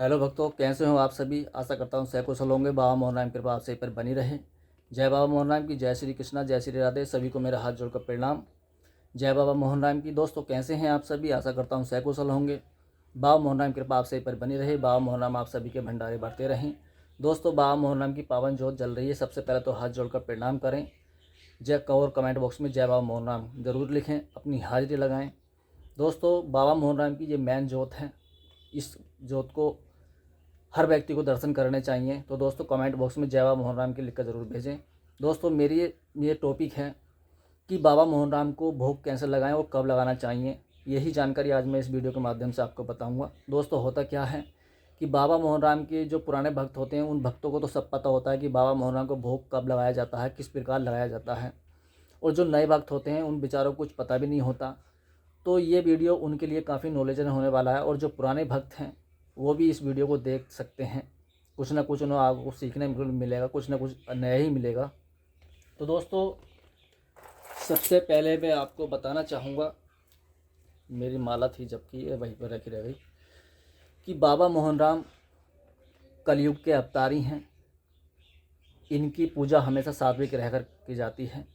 Hello भक्तों, कैसे हो आप सभी। आशा करता हूँ सकुशल होंगे। बाबा मोहन राम कृपा आप सभी पर बनी रहे। जय बाबा मोहन राम की। जय श्री कृष्णा, जय श्री राधे। सभी को मेरा हाथ जोड़कर प्रणाम। जय बाबा मोहन राम की। दोस्तों कैसे हैं आप सभी। आशा करता हूँ सकुशल होंगे। बाबा मोहन राम कृपा आप सभी पर बनी रहे। बाबा मोहन राम आप सभी के भंडारे बढ़ते रहें। दोस्तों बाबा मोहन राम की पावन ज्योत जल रही है। सबसे पहले तो हाथ जोड़कर प्रणाम करें। जय और कमेंट बॉक्स में जय बाबा मोहन राम ज़रूर लिखें, अपनी हाजिरी लगाएं। दोस्तों बाबा मोहन राम की ये मेन ज्योत है। इस ज्योत को हर व्यक्ति को दर्शन करने चाहिए। तो दोस्तों कमेंट बॉक्स में जय बाबा मोहन राम की लिखकर ज़रूर भेजें। दोस्तों मेरी ये टॉपिक है कि बाबा मोहन राम को भोग कैसे लगाएं और कब लगाना चाहिए। यही जानकारी आज मैं इस वीडियो के माध्यम से आपको बताऊंगा। दोस्तों होता क्या है कि बाबा मोहन राम के जो पुराने भक्त होते हैं उन भक्तों को तो सब पता होता है कि बाबा मोहन राम को भोग कब लगाया जाता है, किस प्रकार लगाया जाता है। और जो नए भक्त होते हैं उन बेचारों को कुछ पता भी नहीं होता। तो ये वीडियो उनके लिए काफ़ी नॉलेजेबल होने वाला है। और जो पुराने भक्त हैं वो भी इस वीडियो को देख सकते हैं। कुछ ना कुछ उन्हें आपको सीखने मिलेगा, कुछ ना कुछ नया ही मिलेगा। तो दोस्तों सबसे पहले मैं आपको बताना चाहूँगा, मेरी माला थी जबकि ये वहीं पर रखी रह गई, कि बाबा मोहन राम कलयुग के अवतारी हैं। इनकी पूजा हमेशा सात्विक रहकर की जाती है।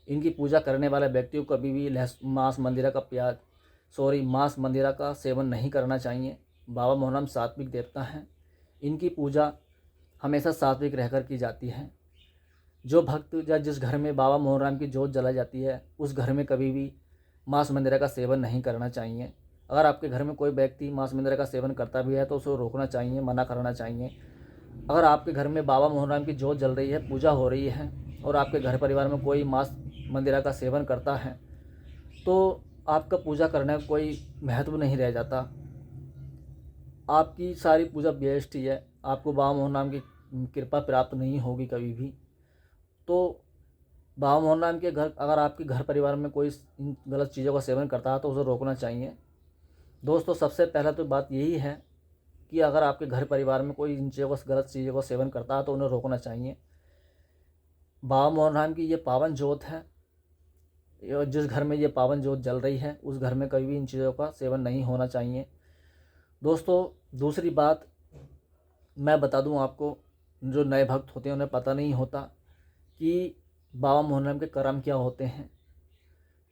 इनकी पूजा करने वाले व्यक्ति को कभी भी मांस मंदिरा का सेवन नहीं करना चाहिए। बाबा मोहन राम सात्विक देवता हैं। इनकी पूजा हमेशा सात्विक रहकर की जाती है। जो भक्त या जिस घर में बाबा मोहन राम की जोत जलाई जाती है उस घर में कभी भी मांस मंदिरा का सेवन नहीं करना चाहिए। अगर आपके घर में कोई व्यक्ति मांस मंदिरा का सेवन करता भी है तो उसे रोकना चाहिए, मना करना चाहिए। अगर आपके घर में बाबा मोहन राम की जोत जल रही है, पूजा हो रही है और आपके घर परिवार में कोई मांस मंदिरा का सेवन करता है तो आपका पूजा करने का कोई महत्व नहीं रह जाता। आपकी सारी पूजा वेस्ट ही है। आपको बाबा मोहन राम की कृपा प्राप्त नहीं होगी कभी भी। तो बाबा मोहन राम के घर, अगर आपके घर परिवार में कोई इन गलत चीज़ों का सेवन करता है तो उसे रोकना चाहिए। दोस्तों सबसे पहला तो बात यही है कि अगर आपके घर परिवार में कोई इन चीज़ों का गलत चीज़ों का सेवन करता है तो उन्हें रोकना चाहिए। बाबा मोहन राम की ये पावन ज्योत है। जिस घर में ये पावन ज्योत जल रही है उस घर में कभी भी इन चीज़ों का सेवन नहीं होना चाहिए। दोस्तों दूसरी बात मैं बता दूं आपको, जो नए भक्त होते हैं उन्हें पता नहीं होता कि बाबा मोहन राम के कर्म क्या होते हैं।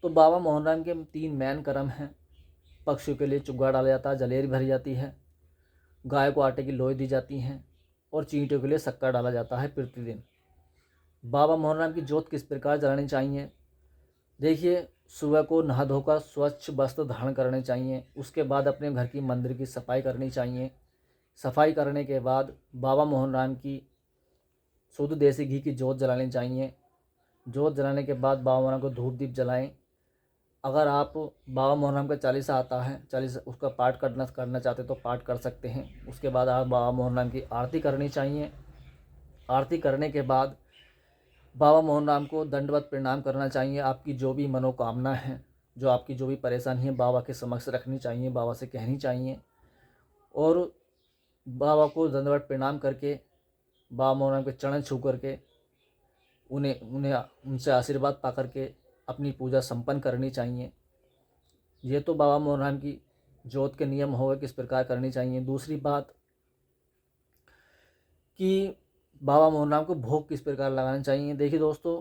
तो बाबा मोहन राम के 3 मेन कर्म हैं। पक्षियों के लिए चुग्गा डाला जाता है, जलेरी भरी जाती है, गाय को आटे की लोई दी जाती हैं और चींटियों के लिए शक्कर डाला जाता है प्रतिदिन। बाबा मोहन राम की जोत किस प्रकार जलानी चाहिए। देखिए, सुबह को नहा धोकर स्वच्छ वस्त्र धारण करने चाहिए। उसके बाद अपने घर की मंदिर की सफाई करनी चाहिए। सफाई करने के बाद बाबा मोहन राम की शुद्ध देसी घी की जोत जलानी चाहिए। जोत जलाने के बाद बाबा मोहन राम को धूप दीप जलाएं। अगर आप बाबा मोहन राम का चालीसा आता है, चालीसा उसका पाठ करना चाहते तो पाठ कर सकते हैं। उसके बाद आप बाबा मोहन राम की आरती करनी चाहिए। आरती करने के बाद बाबा मोहन राम को दंडवत प्रणाम करना चाहिए। आपकी जो भी मनोकामना है, जो आपकी जो भी परेशानी है, बाबा के समक्ष रखनी चाहिए, बाबा से कहनी चाहिए। और बाबा को दंडवत प्रणाम करके बाबा मोहन राम के चरण छू करके उन्हें उन्हें उनसे आशीर्वाद पा करके अपनी पूजा संपन्न करनी चाहिए। ये तो बाबा मोहन राम की ज्योत के नियम हो गए किस प्रकार करनी चाहिए। दूसरी बात कि बाबा मोहन राम को भोग किस प्रकार लगाना चाहिए। देखिए दोस्तों,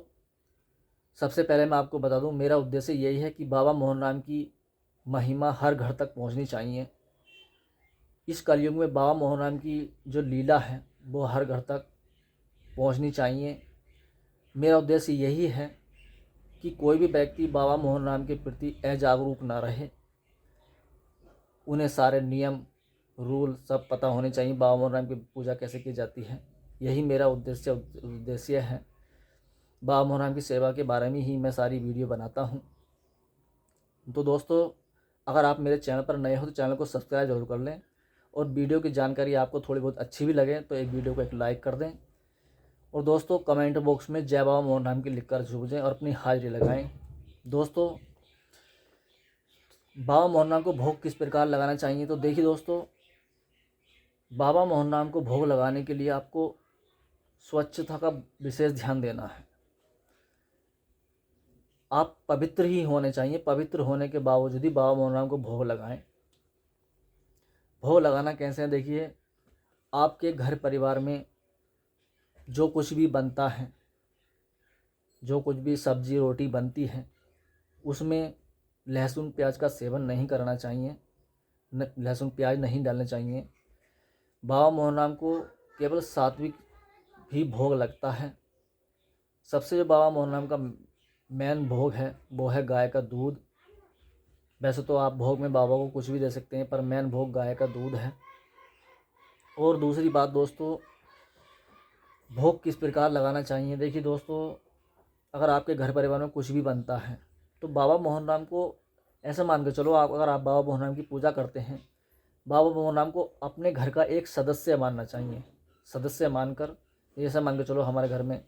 सबसे पहले मैं आपको बता दूं, मेरा उद्देश्य यही है कि बाबा मोहन राम की महिमा हर घर तक पहुंचनी चाहिए। इस कलयुग में बाबा मोहन राम की जो लीला है वो हर घर तक पहुंचनी चाहिए। मेरा उद्देश्य यही है कि कोई भी व्यक्ति बाबा मोहन राम के प्रति अजागरूक ना रहे। उन्हें सारे नियम रूल सब पता होने चाहिए, बाबा मोहन राम की पूजा कैसे की जाती है। यही मेरा उद्देश्य है। बाबा मोहन राम की सेवा के बारे में ही मैं सारी वीडियो बनाता हूँ। तो दोस्तों अगर आप मेरे चैनल पर नए हो तो चैनल को सब्सक्राइब जरूर कर लें। और वीडियो की जानकारी आपको थोड़ी बहुत अच्छी भी लगे तो एक वीडियो को एक लाइक कर दें। और दोस्तों कमेंट बॉक्स में जय बाबा मोहन राम की लिखकर भेजें और अपनी हाजिरी लगाएं। दोस्तों बाबा मोहन राम को भोग किस प्रकार लगाना चाहिए। तो देखिए दोस्तों, बाबा मोहन राम को भोग लगाने के लिए आपको स्वच्छता का विशेष ध्यान देना है। आप पवित्र ही होने चाहिए। पवित्र होने के बावजूद ही बाबा मोहन राम को भोग लगाएं। भोग लगाना कैसे है देखिए, आपके घर परिवार में जो कुछ भी बनता है, जो कुछ भी सब्जी रोटी बनती है, उसमें लहसुन प्याज का सेवन नहीं करना चाहिए, लहसुन प्याज नहीं डालने चाहिए। बाबा मोहनराम को केवल सात्विक ही भोग लगता है। सबसे जो बाबा मोहनराम का मेन भोग है वो है गाय का दूध। वैसे तो आप भोग में बाबा को कुछ भी दे सकते हैं, पर मेन भोग गाय का दूध है। और दूसरी बात दोस्तों, भोग किस प्रकार लगाना चाहिए। देखिए दोस्तों, अगर आपके घर परिवार में कुछ भी बनता है तो बाबा मोहनराम को ऐसा मान के चलो, अगर आप बाबा मोहनराम की पूजा करते हैं, बाबा मोहनराम को अपने घर का एक सदस्य मानना चाहिए। सदस्य मानकर, ऐसा मान के चलो हमारे घर में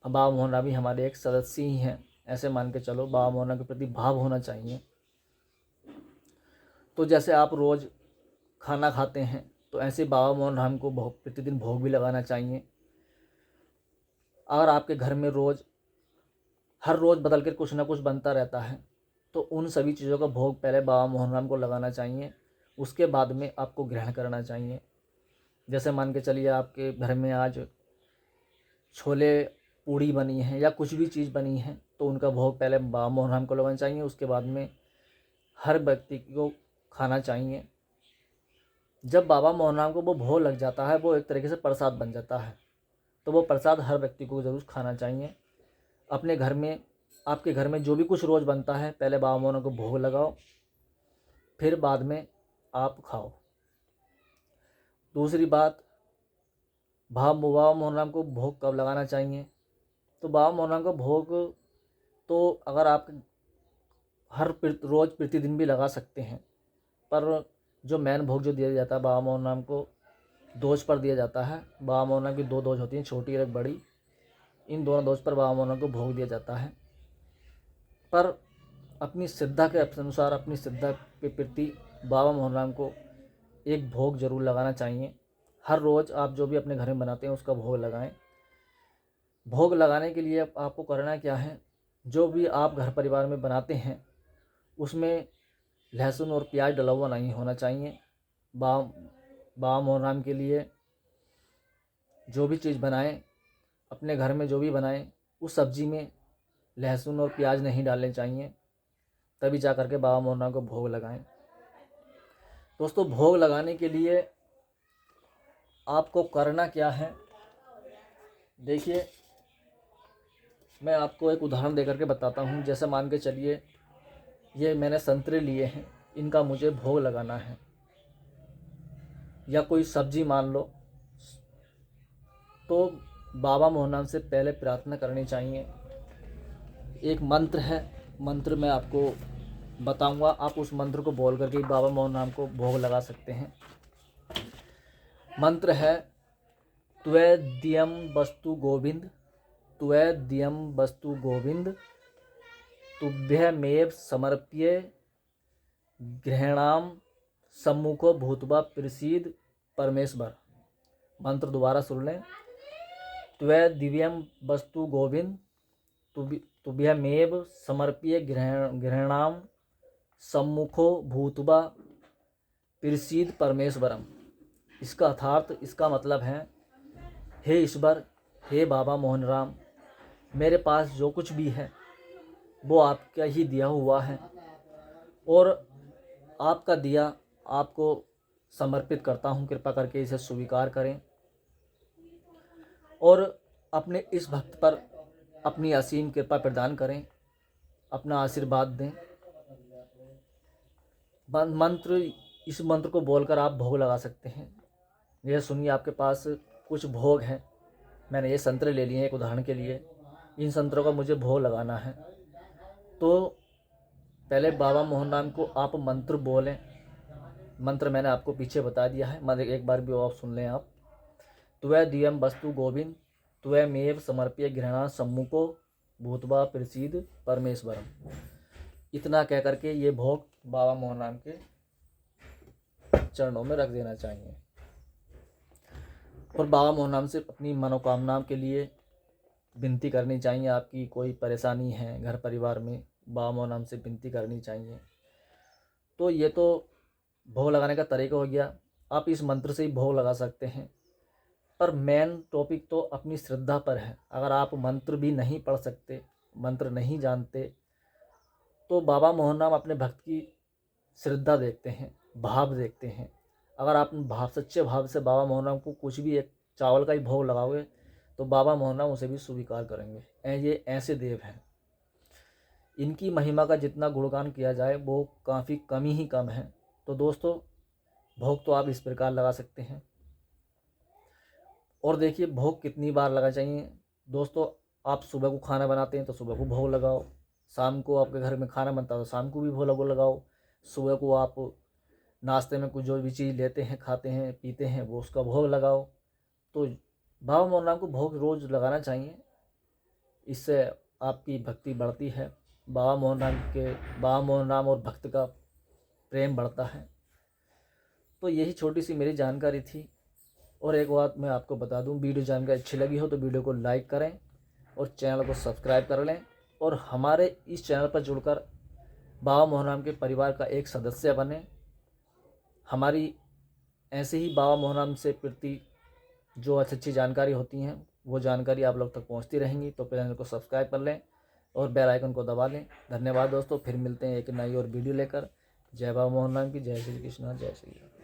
बाबा मोहनराम भी हमारे एक सदस्य ही हैं, ऐसे मान के चलो। बाबा मोहनराम के प्रति भाव होना चाहिए। तो जैसे आप रोज़ खाना खाते हैं, तो ऐसे बाबा मोहनराम को प्रतिदिन भोग भी लगाना चाहिए। अगर आपके घर में हर रोज़ बदल कर कुछ ना कुछ बनता रहता है, तो उन सभी चीज़ों का भोग पहले बाबा मोहनराम को लगाना चाहिए, उसके बाद में आपको ग्रहण करना चाहिए। जैसे मान के चलिए आपके घर में आज छोले पूड़ी बनी है या कुछ भी चीज़ बनी है, तो उनका भोग पहले बाबा मोहनराम को लगाना चाहिए, उसके बाद में हर व्यक्ति को खाना चाहिए। जब बाबा मोहनराम को वो भोग लग जाता है, वो एक तरीके से प्रसाद बन जाता है, तो वो प्रसाद हर व्यक्ति को ज़रूर खाना चाहिए। अपने घर में, आपके घर में जो भी कुछ रोज़ बनता है, पहले बाबा मोहनराम को भोग लगाओ, फिर बाद में आप खाओ। दूसरी बात, बाबा मोहनराम को भोग कब लगाना चाहिए। तो बाबा मोहनराम का भोग तो अगर आप रोज़ प्रतिदिन भी लगा सकते हैं, पर जो मेन भोग जो दिया जाता है बाबा मोहनराम को, दोष पर दिया जाता है। बाबा मोहनराम की दो दोष होती हैं, छोटी और एक बड़ी। इन दोनों दोष पर बाबा मोहनराम को भोग दिया जाता है। पर अपनी श्रद्धा के अनुसार, अपनी श्रद्धा के प्रति बाबा मोहनराम को एक भोग जरूर लगाना चाहिए। हर रोज़ आप जो भी अपने घर में बनाते हैं उसका भोग लगाएं। भोग लगाने के लिए आपको करना क्या है, जो भी आप घर परिवार में बनाते हैं उसमें लहसुन और प्याज डला हुआ नहीं होना चाहिए। बाबा मोहनराम के लिए जो भी चीज़ बनाएं, अपने घर में जो भी बनाएं, उस सब्ज़ी में लहसुन और प्याज नहीं डालने चाहिए, तभी जा करके बाबा मोहनराम को भोग लगाएं। दोस्तों, भोग लगाने के लिए आपको करना क्या है, देखिए मैं आपको एक उदाहरण देकर के बताता हूँ। जैसे मान के चलिए, ये मैंने संतरे लिए हैं, इनका मुझे भोग लगाना है, या कोई सब्जी मान लो, तो बाबा मोहनराम से पहले प्रार्थना करनी चाहिए। एक मंत्र है, मंत्र मैं आपको बताऊंगा, आप उस मंत्र को बोल करके बाबा मोहनराम को भोग लगा सकते हैं। मंत्र है, त्वदियम वस्तु गोविंद, त्वदियम वस्तु गोविंद, तुभ्यमेव समर्प्य गृहणाम सम्मुखो भूतवा प्रसीद परमेश्वर। मंत्र दोबारा सुन लें। त्वदिव्यम वस्तु गोविंद, तुभ्यमेव समर्प्य गृहणाम सम्मुखो भूतवा प्रसीद परमेश्वरम। इसका अर्थार्थ, इसका मतलब है, हे ईश्वर, हे बाबा मोहनराम, मेरे पास जो कुछ भी है वो आपका ही दिया हुआ है, और आपका दिया आपको समर्पित करता हूँ। कृपा करके इसे स्वीकार करें और अपने इस भक्त पर अपनी असीम कृपा प्रदान करें, अपना आशीर्वाद दें। इस मंत्र को बोलकर आप भोग लगा सकते हैं। यह सुनिए, आपके पास कुछ भोग हैं, मैंने ये संतरे ले लिए हैं एक उदाहरण के लिए, इन संतरों का मुझे भोग लगाना है। तो पहले बाबा मोहनराम को आप मंत्र बोलें। मंत्र मैंने आपको पीछे बता दिया है, मंत्र एक बार भी आप सुन लें आप। त्वदियम वस्तु गोविंद, त्वमेव समर्प्य गृहणा सम्मुखो भूतवा प्रसीद परमेश्वरम। इतना कह करके ये भोग बाबा मोहनराम के चरणों में रख देना चाहिए, और बाबा मोहनराम से अपनी मनोकामना के लिए विनती करनी चाहिए। आपकी कोई परेशानी है घर परिवार में, बाबा मोहनराम से विनती करनी चाहिए। तो ये तो भोग लगाने का तरीका हो गया। आप इस मंत्र से ही भोग लगा सकते हैं। पर मेन टॉपिक तो अपनी श्रद्धा पर है। अगर आप मंत्र भी नहीं पढ़ सकते, मंत्र नहीं जानते, तो बाबा मोहन राम अपने भक्त की श्रद्धा देखते हैं, भाव देखते हैं। अगर आप सच्चे भाव से बाबा मोहन राम को कुछ भी एक चावल का ही भोग लगाओगे तो बाबा मोहन राम उसे भी स्वीकार करेंगे। ये ऐसे देव हैं। इनकी महिमा का जितना गुणगान किया जाए वो काफ़ी कम है। तो दोस्तों, भोग तो आप इस प्रकार लगा सकते हैं। और देखिए, भोग कितनी बार लगा चाहिए दोस्तों। आप सुबह को खाना बनाते हैं तो सुबह को भोग लगाओ, शाम को आपके घर में खाना बनता है तो शाम को भी भोग लगाओ, सुबह को आप नाश्ते में कुछ जो भी चीज़ लेते हैं, खाते हैं, पीते हैं, वो उसका भोग लगाओ। तो बाबा मोहन राम को भोग रोज़ लगाना चाहिए। इससे आपकी भक्ति बढ़ती है। बाबा मोहन राम और भक्त का प्रेम बढ़ता है। तो यही छोटी सी मेरी जानकारी थी। और एक बात मैं आपको बता दूं, वीडियो जानकारी अच्छी लगी हो तो वीडियो को लाइक करें और चैनल को सब्सक्राइब कर लें। और हमारे इस चैनल पर जुड़कर बाबा मोहन राम के परिवार का एक सदस्य बने। हमारी ऐसे ही बाबा मोहन राम से प्रति जो अच्छी अच्छी जानकारी होती हैं वो जानकारी आप लोग तक पहुंचती रहेंगी। तो चैनल को सब्सक्राइब कर लें और बेल आइकन को दबा लें। धन्यवाद दोस्तों, फिर मिलते हैं एक नई और वीडियो लेकर। जय बाबा मोहन राम की, जय श्री कृष्ण, जय श्री राम।